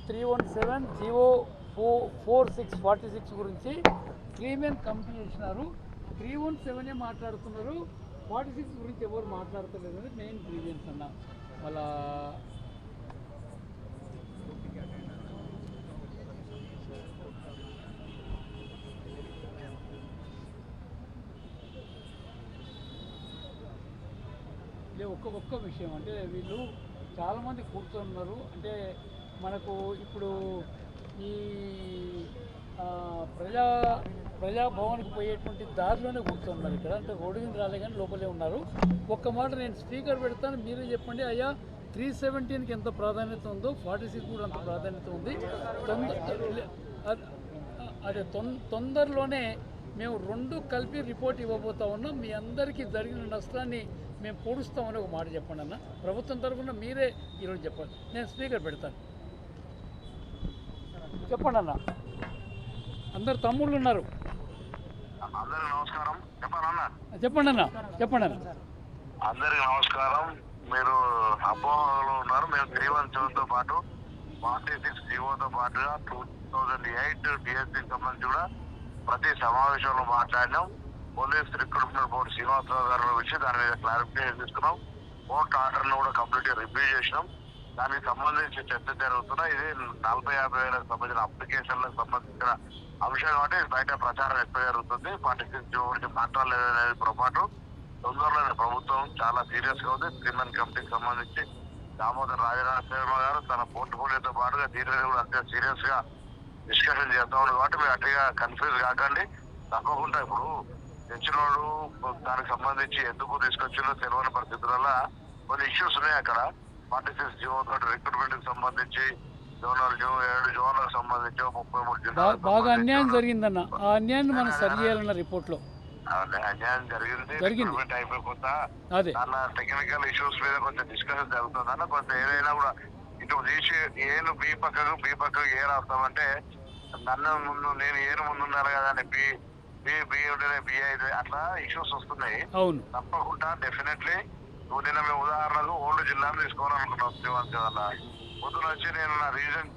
GO46 గురించి 3 committee చేసినారు. 317 మాట్లాడుతున్నారు, 46 గురించి ఎవరు మాట్లాడతలేదు అనేది మెయిన్ గ్రీవియన్స్ అన్న. వాళ్ళ ఒక్క విషయం అంటే వీళ్ళు చాలామంది కూర్చున్నారు. అంటే మనకు ఇప్పుడు ఈ ప్రజాభవన్కి పోయేటువంటి దారిలోనే కూర్చున్నారు ఇక్కడ. అంటే రోడ్డు మీద రాలే కానీ లోపలే ఉన్నారు. ఒక్క మాట నేను స్పీకర్ పెడతాను, మీరే చెప్పండి అయ్యా 317కి ఎంత ప్రాధాన్యత ఉందో 46 కూడా అంత ప్రాధాన్యత ఉంది. అదే తొందరలోనే మేము 2 కలిపి రిపోర్ట్ ఇవ్వబోతా ఉన్నాం. మీ అందరికీ జరిగిన నష్టాన్ని మేము పూడుస్తామని ఒక మాట చెప్పండి అన్న. ప్రభుత్వం తరఫున మీరే ఈరోజు చెప్పాలి. నేను స్పీకర్ పెడతాను, చెప్పండి అన్న. అందరు తమ్ముళ్ళు ఉన్నారు. అందరికి నమస్కారం. చెప్పండి అన్న, చెప్పండి అన్న. అందరికి నమస్కారం. మీరు అపోహలో ఉన్నారు. మేము 317తో పాటు 46 జీవోతో పాటుగా 2008 డిఎస్సికి సంబంధించి కూడా ప్రతి సమావేశంలో మాట్లాడినాం. పోలీస్ రిక్రూట్మెంట్ బోర్డు శ్రీనివాసరావు గారి విషయం దాని మీద క్లారిఫికేషన్ తీసుకున్నాం. కోర్టు ఆర్డర్ను కూడా కంప్లీట్గా రివ్యూ చేసినాం. దానికి సంబంధించి చర్చ జరుగుతున్నా. ఇది 40-50 వేలకు సంబంధించిన అప్లికేషన్లకు సంబంధించిన అంశం కాబట్టి బయట ప్రచారం ఎక్కువ జరుగుతుంది. 46 గురించి మాట్లాడలేదనేది పొరపాటు. తొందరలో ప్రభుత్వం చాలా సీరియస్ గా ఉంది. 3 కమిటీకి సంబంధించి దామోదర్ రాజనాథ గారు తన పోర్ట్ఫోలియోతో పాటుగా దీని మీద కూడా అంతే సీరియస్ గా డిస్కషన్ చేస్తా ఉన్నారు. కాబట్టి మీరు అట్టిగా కన్ఫ్యూజ్ కాకండి. తప్పకుండా ఇప్పుడు తెచ్చినోడు దానికి సంబంధించి ఎందుకు తీసుకొచ్చిందో తెలియని పరిస్థితుల కొన్ని ఇష్యూస్ ఉన్నాయి అక్కడ. 46 జీవో రిక్రూట్మెంట్ కి సంబంధించి 7 జోన్లకు సంబంధించి 33 జిల్లాలకు బాగా అన్యాయం జరిగిందన్న. ఆ అన్యాయాన్ని మనం సరి చేయాలన్న రిపోర్ట్ లో అన్యాయం జరిగింది. రిక్రూట్మెంట్ అయిపోతా దాని టెక్నికల్ ఇష్యూస్ మీద కొంచెం డిస్కషన్ జరుగుతుంది అన్న. కొంచెం ఏదైనా కూడా ఇటు తీసి ఏను బి పక్కకు ఏ రాస్తామంటే నన్ను ముందు నేను ఏను ముందు ఉండాలి కదా అని బి ఉంటేనే బి అయితే అట్లా ఇష్యూస్ వస్తున్నాయి. తప్పకుండా డెఫినెట్లీ నిన్న మేము ఉదాహరణకు ఓల్డ్ జిల్లాను తీసుకోవాలనుకున్నాం. శ్రీవంత్ పొద్దున వచ్చి నేను నా రీజన్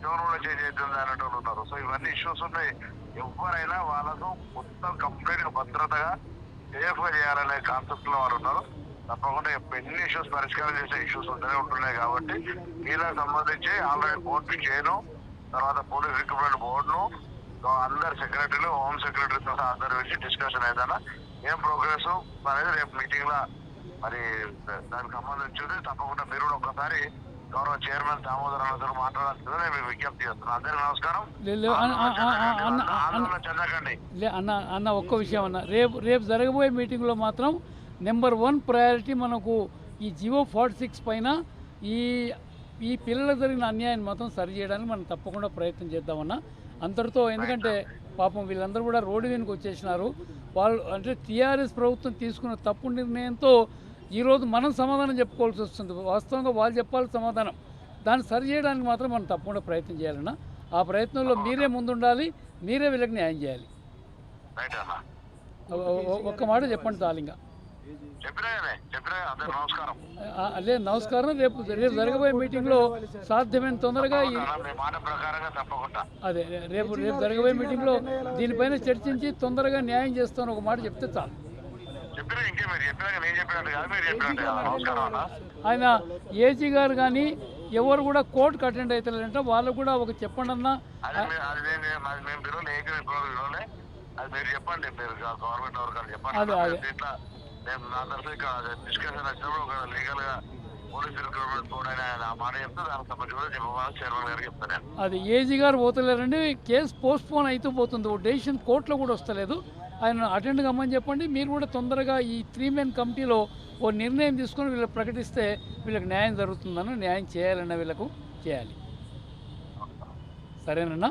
జోన్ కూడా చేంజ్ అవుతుంది అనేటోళ్ళు ఉన్నారు. సో ఇవన్నీ ఇష్యూస్ ఉన్నాయి. ఎవరైనా వాళ్ళకు మొత్తం కంప్లీట్ గా భద్రతగా సేఫ్ గా చేయాలనే కాన్సెప్ట్ లో వాళ్ళు ఉన్నారు. తప్పకుండా ఎన్ని ఇష్యూస్ పరిష్కారం చేసే ఇష్యూస్ ఉంటున్నాయి. కాబట్టి వీళ్ళకి సంబంధించి ఆల్రెడీ కోర్టు చేయను, తర్వాత పోలీస్ రిక్రూట్మెంట్ బోర్డును అందరు సెక్రటరీలు, హోమ్ సెక్రటరీతో అందరు వచ్చి డిస్కషన్ అయినా ఏం ప్రోగ్రెస్ అనేది రేపు మీటింగ్ లో మరి దానికి సంబంధించి తప్పకుండా మీరు కూడా ఒక్కసారి గౌరవ చైర్మన్ దామోదర్ అన్నతో మాట్లాడాల్సిందో నేను మీకు విజ్ఞప్తి చేస్తున్నాను. అందరికీ నమస్కారం. చెందకండి అన్న ఒక్క విషయం అన్న, రేపు జరగబోయే మీటింగ్లో మాత్రం నెంబర్ 1 ప్రయారిటీ మనకు ఈ GO46 పైన ఈ పిల్లలకు జరిగిన అన్యాయాన్ని మాత్రం సరి చేయడానికి మనం తప్పకుండా ప్రయత్నం చేద్దామన్నా అందరితో. ఎందుకంటే పాపం వీళ్ళందరూ కూడా రోడ్డు మీదకి వచ్చేసినారు. వాళ్ళు అంటే టీఆర్ఎస్ ప్రభుత్వం తీసుకున్న తప్పు నిర్ణయంతో ఈరోజు మనం సమాధానం చెప్పుకోవాల్సి వస్తుంది. వాస్తవంగా వాళ్ళు చెప్పాలి సమాధానం. దాన్ని సరి చేయడానికి మాత్రం మనం తప్పకుండా ప్రయత్నం చేయాలన్నా. ఆ ప్రయత్నంలో మీరే ముందుండాలి, మీరే వీళ్ళకి న్యాయం చేయాలి. ఒక్క మాట చెప్పండి చాలింగా. అదే నమస్కారం. రేపు జరగబోయే మీటింగ్లో సాధ్యమైన తొందరగా అదే రేపు జరగబోయే మీటింగ్లో దీనిపైన చర్చించి తొందరగా న్యాయం చేస్తాను ఒక మాట చెప్తే చాలు. ఆయన ఏజీ గారు కానీ ఎవరు కూడా కోర్టుకు అటెండ్ అవుతారంటే వాళ్ళకు కూడా ఒక చెప్పండి అన్న. అదే అదే అది ఏజీ గారు పోతలేరండి. కేసు పోస్ట్ పోన్ అయితే పోతుంది. ఓ డెసిషన్ కోర్టులో కూడా వస్తలేదు. ఆయన అటెండ్ కమ్మని చెప్పండి. మీరు కూడా తొందరగా ఈ 3 కమిటీలో ఓ నిర్ణయం తీసుకొని వీళ్ళకి ప్రకటిస్తే వీళ్ళకి న్యాయం జరుగుతుందన్న. న్యాయం చేయాలన్న వీళ్ళకు చేయాలి. సరేనన్నా.